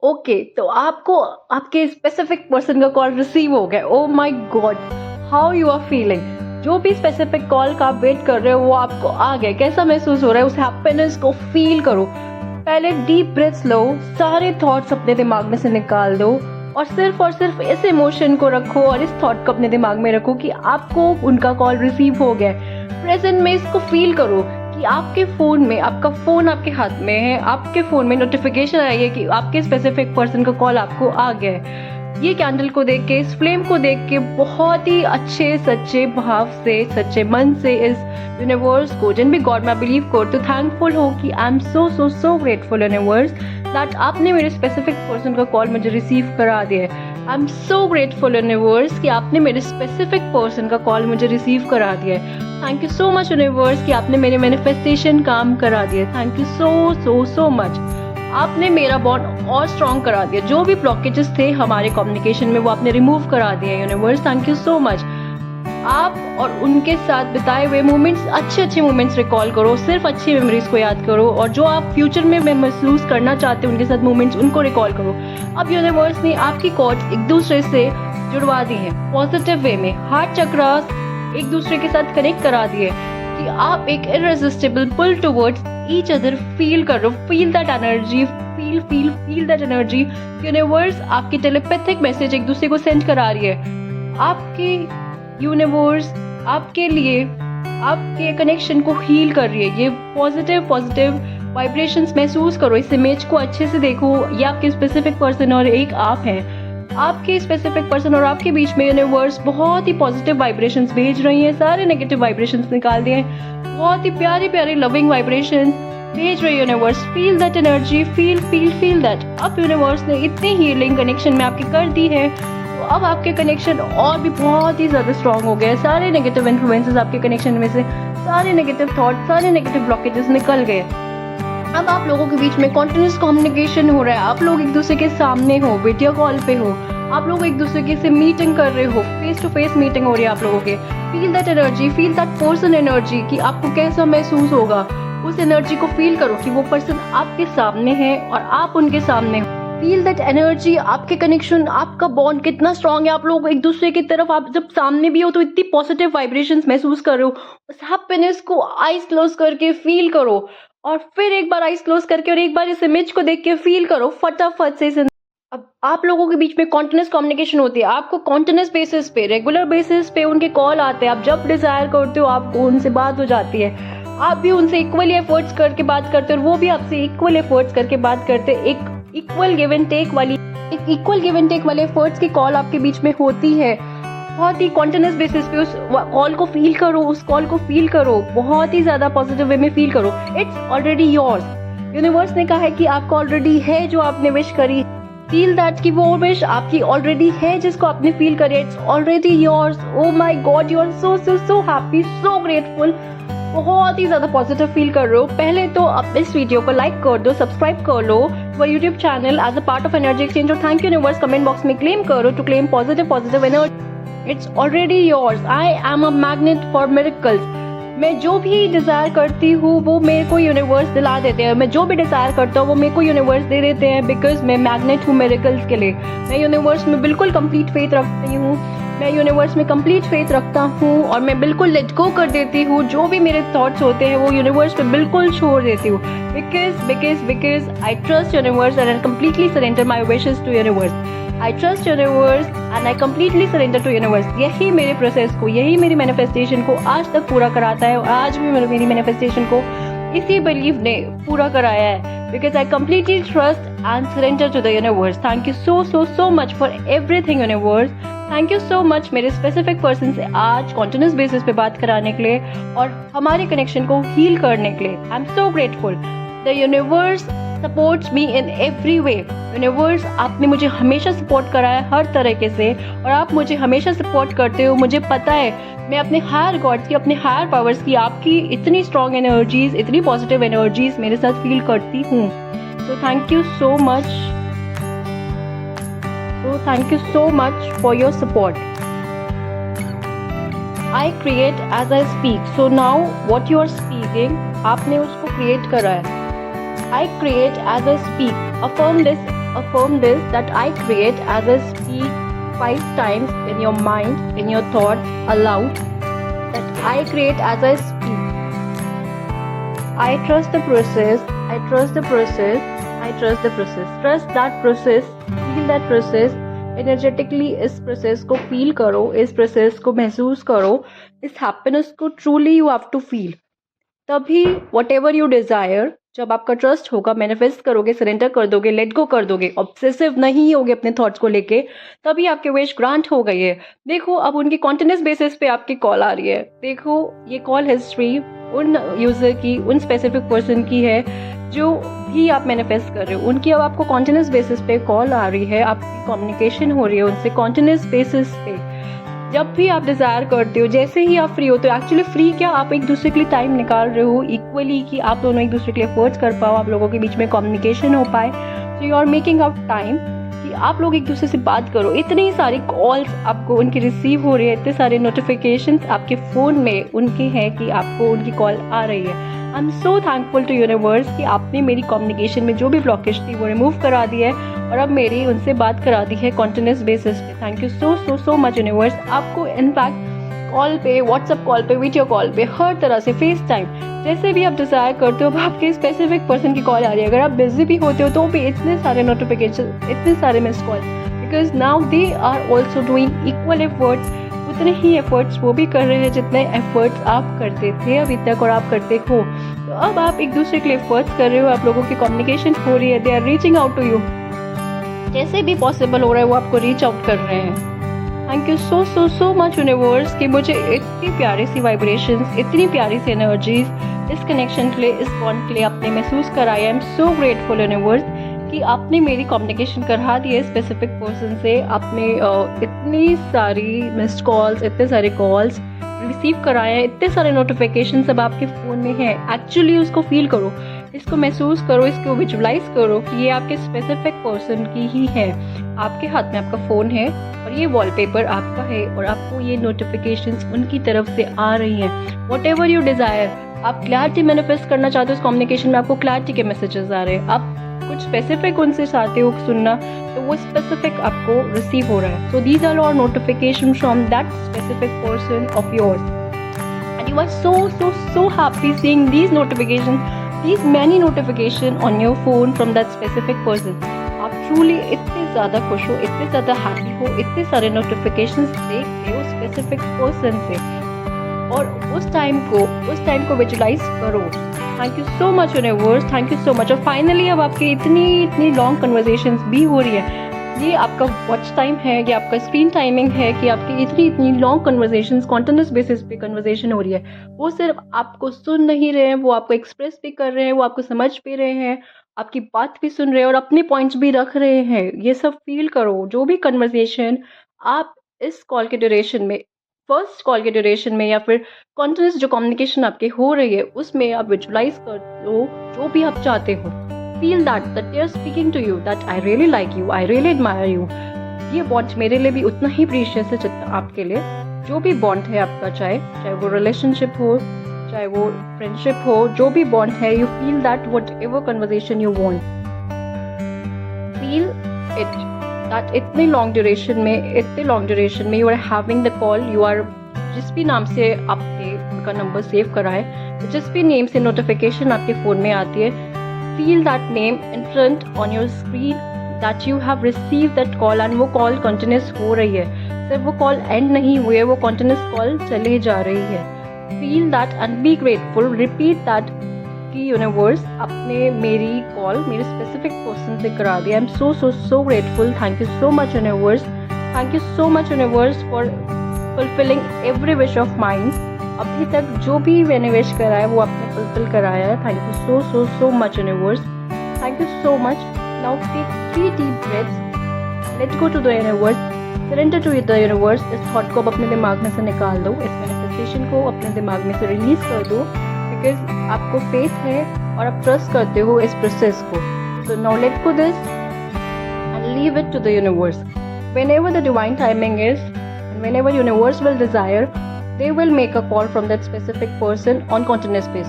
Okay, तो आपको आपके स्पेसिफिक पर्सन का कॉल रिसीव हो गया। Oh my god, how you are feeling? जो भी स्पेसिफिक कॉल का आप वेट कर रहे हो वो आपको आ गया, कैसा महसूस हो रहा है? उस हैप्पीनेस को फील करो। पहले डीप ब्रेथ्स लो, सारे थॉट्स अपने दिमाग में से निकाल दो और सिर्फ इस इमोशन को रखो और इस थॉट को अपने दिमाग में रखो कि आपको उनका कॉल रिसीव हो गया है। प्रेजेंट में इसको फील करो कि आपके फ़ोन में, आपका फ़ोन आपके हाथ में है, आपके फ़ोन में नोटिफिकेशन आई है कि आपके स्पेसिफिक पर्सन का कॉल आपको आ गया है। ये कैंडल को देख के, इस फ्लेम को देख के बहुत ही अच्छे सच्चे भाव से, सच्चे मन से इस यूनिवर्स को, जिन भी गॉड में बिलीव करो, तो थैंकफुल हो कि आई am so grateful universe that आपने मेरे स्पेसिफिक पर्सन का कॉल मुझे रिसीव करा दिया है। I am so grateful universe कि आपने मेरे स्पेसिफिक पर्सन का कॉल मुझे रिसीव करा दिया है। Thank you so much universe कि आपने मेरे मैनिफेस्टेशन काम करा दिया। Thank you so much. आपने मेरा बॉन्ड और स्ट्रॉन्ग करा दिया। जो भी ब्लॉकेजेस थे हमारे कम्युनिकेशन में वो आपने रिमूव करा दिया universe. Thank you so much. आप और उनके साथ बिताए हुए मोमेंट्स, अच्छे मोमेंट्स रिकॉल करो, सिर्फ अच्छी मेमोरीज को याद करो और जो आप फ्यूचर में महसूस करना चाहते हो उनके साथ मोमेंट्स, उनको रिकॉल करो। अब यूनिवर्स ने आपकी कॉर्ड्स एक दूसरे से जुड़वा दी हैं पॉजिटिव वे में। हार्ट चक्रास एक दूसरे के साथ कनेक्ट करा दिए कि आप एक इररेसिस्टिबल पुल टुवर्ड्स ईच अदर फील कर रहे हो। Feel that energy, feel that energy. Universe आपकी टेलीपैथिक मैसेज एक दूसरे को सेंड करा रही है। आपकी यूनिवर्स आपके लिए आपके कनेक्शन को हील कर रही है। ये पॉजिटिव वाइब्रेशंस महसूस करो। इस इमेज को अच्छे से देखो। ये आपके स्पेसिफिक पर्सन और एक आप हैं। आपके स्पेसिफिक पर्सन और आपके बीच में यूनिवर्स बहुत ही पॉजिटिव वाइब्रेशंस भेज रही हैं। सारे नेगेटिव वाइब्रेशंस निकाल दिए हैं। बहुत ही प्यारी लविंग वाइब्रेशंस भेज रही है universe. Feel that energy, feel that. अब यूनिवर्स ने इतनी हीलिंग कनेक्शन में आपकी कर दी है, तो अब आपके कनेक्शन और भी बहुत ही ज्यादा स्ट्रांग हो गए। सारे नेगेटिव इन्फ्लुएंसेस आपके कनेक्शन में से, सारे नेगेटिव थॉट, सारे नेगेटिव ब्लॉकेजेस निकल गए। अब आप लोगों के बीच में कॉन्टिन्यूस कम्युनिकेशन हो रहा है। आप लोग एक दूसरे के सामने हो, वीडियो कॉल पे हो, आप लोग एक दूसरे के से मीटिंग कर रहे हो, फेस टू फेस मीटिंग हो रही है आप लोगों के। Feel that energy, feel that person energy कि आपको कैसा महसूस होगा। उस एनर्जी को फील करो कि वो पर्सन आपके सामने है और आप उनके सामने हो। Feel that energy. आपके कनेक्शन, आपका बॉन्ड कितना स्ट्रांग है। आप लोग एक दूसरे की तरफ, आप जब सामने भी हो तो इतनी पॉजिटिव वाइब्रेशंस महसूस कर रहे हो। उस हैप्पीनेस को आईज क्लोज करके फील करो और फिर एक बार आईज क्लोज करके और एक बार इस इमेज को देख के फील करो फटाफट से। अब आप लोगों के बीच में कॉन्टिन्यूस कम्युनिकेशन होती है। आपको कॉन्टिन्यूस बेसिस पे, रेगुलर बेसिस पे उनके कॉल आते हैं। आप जब डिजायर करते हो आपको उनसे बात हो जाती है। आप भी उनसे इक्वली एफर्ट्स करके बात करते हो और वो भी आपसे इक्वल एफर्ट्स करके बात करते हैं। एक इक्वल गिव एंड टेक वाले एफर्ट्स की कॉल आपके बीच में होती है। बहुत ही कॉन्टिन्यूस बेसिस पे उस कॉल को फील करो, उस कॉल को फील करो, बहुत ही ज्यादा पॉजिटिव वे में फील करो। It's already yours. यूनिवर्स ने कहा है कि आपको ऑलरेडी है जो आपने विश करी। फील दैट कि वो विश आपकी ऑलरेडी है जिसको आपने फील करी। It's already yours. Oh my god, you are so happy, so grateful. बहुत ही ज्यादा पॉजिटिव फील कर रहे हो। पहले तो आप इस वीडियो को लाइक कर दो, सब्सक्राइब कर लो वो YouTube channel as a part of energy exchange. और thank you universe comment box में क्लेम करो to claim positive energy. It's already yours. I am a magnet for miracles. मैं जो भी डिजायर करती हूँ वो मेरे को यूनिवर्स दिला देते हैं। मैं जो भी डिजायर करता हूँ वो मेरे को यूनिवर्स दे देते हैं, बिकॉज मैं मैग्नेट हूँ मिरेकल्स के लिए। मैं यूनिवर्स में बिल्कुल कंप्लीट फेथ रखती हूँ। मैं यूनिवर्स में कंप्लीट फेथ रखता हूँ और मैं बिल्कुल लेट गो कर देती हूँ। जो भी मेरे थॉट्स होते हैं वो यूनिवर्स पे बिल्कुल छोड़ देती हूँ। Because I trust universe and I completely surrender my wishes to universe. I trust universe and I completely surrender to universe. यही मेरे प्रोसेस को, यही मेरी मैनिफेस्टेशन को आज तक पूरा कराता है और आज भी मेरी मैनिफेस्टेशन को इसी बिलीव ने पूरा कराया है। Because I completely trust and surrender to the universe. Thank you so much for everything universe. Thank you so much मेरे स्पेसिफिक पर्सन से आज कॉन्टिन्यूस बेसिस पे बात कराने के लिए और हमारे कनेक्शन को हील करने के लिए। आई am so grateful. The universe supports me in every way. Universe आपने मुझे हमेशा सपोर्ट करा है हर तरीके से और आप मुझे हमेशा सपोर्ट करते हो। मुझे पता है मैं अपने हायर गॉड्स की, अपने हायर पावर्स की, आपकी इतनी स्ट्रॉन्ग एनर्जीज, इतनी पॉजिटिव एनर्जीज मेरे साथ फील करती हूँ। So thank you so much. Thank you so much for your support. I create as I speak. So now what you are speaking, आपने उसको create करा है। I create as I speak. Affirm this affirm this that I create as I speak 5 times in your mind, in your thoughts aloud, that I create as I speak. I trust the process, I trust the process, I trust the process. Trust that process, feel that process, energetically इस process को feel करो, इस process को महसूस करो, इस happiness को truly you have to feel. तभी वट एवर यू डिज़ायर, जब आपका ट्रस्ट होगा, मैनिफेस्ट करोगे, सरेंडर कर दोगे, लेट गो कर दोगे, ऑब्सेसिव नहीं होगे अपने थॉट्स को लेके, तभी आपके विश ग्रांट हो गई है. देखो अब उनकी कॉन्टिन्यूस बेसिस पे आपकी कॉल आ रही है. देखो ये कॉल हिस्ट्री उन यूज़र की, उन स्पेसिफिक पर्सन की है जो भी आप मैनिफेस्ट कर रहे हो. उनकी अब आपको कॉन्टिन्यूस बेसिस पे कॉल आ रही है, आपकी कम्युनिकेशन हो रही है उनसे कॉन्टिन्यूस बेसिस पे. जब भी आप डिज़ायर करते हो, जैसे ही आप फ्री होते हो, एक्चुअली फ्री क्या, आप एक दूसरे के लिए टाइम निकाल रहे हो इक्वली कि आप दोनों एक दूसरे के लिए एफर्ट्स कर पाओ, आप लोगों के बीच में कम्युनिकेशन हो पाए. So you are making out time कि आप लोग एक दूसरे से बात करो. इतनी सारी कॉल्स आपको उनकी रिसीव हो रही है, इतने सारे नोटिफिकेशंस आपके फ़ोन में उनके हैं कि आपको उनकी कॉल आ रही है. I am so thankful to universe कि आपने मेरी कम्युनिकेशन में जो भी ब्लॉकेज थी वो रिमूव करा दी है और अब मेरी उनसे बात करा दी है कॉन्टिन्यूस बेसिस पे. Thank you so so so much universe. आपको इनफैक्ट कॉल पे, व्हाट्सएप कॉल पे, वीडियो कॉल पे, हर तरह से फेस टाइम, जैसे भी आप डिज़ायर करते हो, अब आपके स्पेसिफिक पर्सन की कॉल आ रही है. अगर आप बिजी भी होते हो तो भी इतने सारे नोटिफिकेशन, इतने सारे miss call, because now they are also doing equal efforts. उतने ही एफर्ट्स वो भी कर रहे हैं जितने एफर्ट्स आप करते थे अभी तक और आप करते हो. तो अब आप एक दूसरे के लिए एफर्ट्स कर रहे हो, आप लोगों की कम्युनिकेशन हो रही है, they are reaching out to you. जैसे भी पॉसिबल हो रहा है वो आपको रीच आउट कर रहे हैं. Thank you so so so much universe कि मुझे इतनी प्यारी सी वाइब्रेशंस, इतनी प्यारी सी एनर्जीज इस कनेक्शन के लिए, इस बॉन्ड के लिए आपने महसूस कराया. आई एम सो ग्रेटफुल यूनिवर्स कि आपने मेरी कम्युनिकेशन करा दी है स्पेसिफिक पर्सन से. आपने इतनी सारी मिस्ड कॉल्स, इतने सारे कॉल्स रिसीव कराए हैं, इतने सारे नोटिफिकेशन अब आपके फ़ोन में हैं. एक्चुअली उसको फील करो, इसको महसूस करो, इसको विजुलाइज करो कि ये आपके स्पेसिफिक पर्सन की ही है. आपके हाथ में आपका फ़ोन है और ये वॉलपेपर आपका है और आपको ये नोटिफिकेशंस उनकी तरफ से आ रही हैं. वॉट एवर यू डिज़ायर, आप क्लैरिटी मैनिफेस्ट करना चाहते हो उस कम्युनिकेशन में, आपको क्लैरिटी के मैसेजेस आ रहे हैं. आप कुछ स्पेसिफिक उनसे चाहते हो सुनना, तो वो स्पेसिफिक आपको रिसीव हो रहा है. So these are all notification from that specific person of yours and you are so so so happy seeing these notification, these many notification on your phone from that specific person. आप truly इतने ज़्यादा खुश हो, इतने ज़्यादा happy हो, इतने सारे notifications देखते हो specific person से, और उस टाइम को विजुलाइज करो. Thank you so much universe, thank you so much. और फाइनली अब आपकी इतनी लॉन्ग कन्वर्जेशंस भी हो रही है. ये आपका वॉच टाइम है, ये आपका स्क्रीन टाइमिंग है कि आपकी इतनी लॉन्ग कन्वर्जेशंस, कॉन्टिन्यूस बेसिस पे कन्वर्जेशन हो रही है. वो सिर्फ आपको सुन नहीं रहे हैं, वो आपको एक्सप्रेस भी कर रहे हैं, वो आपको समझ भी रहे हैं, आपकी बात भी सुन रहे हैं और अपने पॉइंट्स भी रख रहे हैं. ये सब फील करो. जो भी कन्वर्जेशन आप इस कॉल के ड्यूरेशन में, फर्स्ट कॉल के ड्यूरेशन में या फिर कॉन्टिन्यूस जो कम्युनिकेशन आपकी हो रही है उसमें आप विजुलाइज कर लो जो भी आप चाहते हो. Feel that they are speaking to you, that I really like you, I really admire you. ये बॉन्ड मेरे लिए भी उतना ही प्रीशियस है जितना आपके लिए. जो भी बॉन्ड है आपका, चाहे वो रिलेशनशिप हो, चाहे वो फ्रेंडशिप हो, जो भी बॉन्ड है, you feel that whatever conversation you want, feel it. That इतने लॉन्ग ड्यूरेशन में you are having the call, you are जिस भी नाम से आपने उनका नंबर सेव करा है, जिस भी नेम से नोटिफिकेशन आपके फ़ोन में आती है, feel that name in front on your screen that you have received that call and वो कॉल कंटिन्यूस हो रही है. सिर्फ वो कॉल एंड नहीं हुई है, वो कंटिन्यूस कॉल चले जा रही है. feel that and be grateful, repeat that कि यूनिवर्स आपने मेरी कॉल मेरे स्पेसिफिक पर्सन से करा दी. I am so so so grateful. Thank you so much universe, thank you so much universe for fulfilling every wish of mind. अभी तक जो भी मैंने विश करा है वो आपने फुलफिल कराया है. Thank you so so so much universe, thank you so much. Now take 3 deep breaths, let's go to the universe, surrender to the universe. इस थॉट को अब अपने दिमाग में से निकाल दो, इस मैनिफेस्टेशन को अपने दिमाग में से रिलीज कर दो, बिकॉज आपको फेथ है और आप ट्रस्ट करते हो इस प्रोसेस को. So now let go this and leave it to the universe. Whenever the divine timing is and whenever universe will desire, they will make a call from that specific person on continuous basis.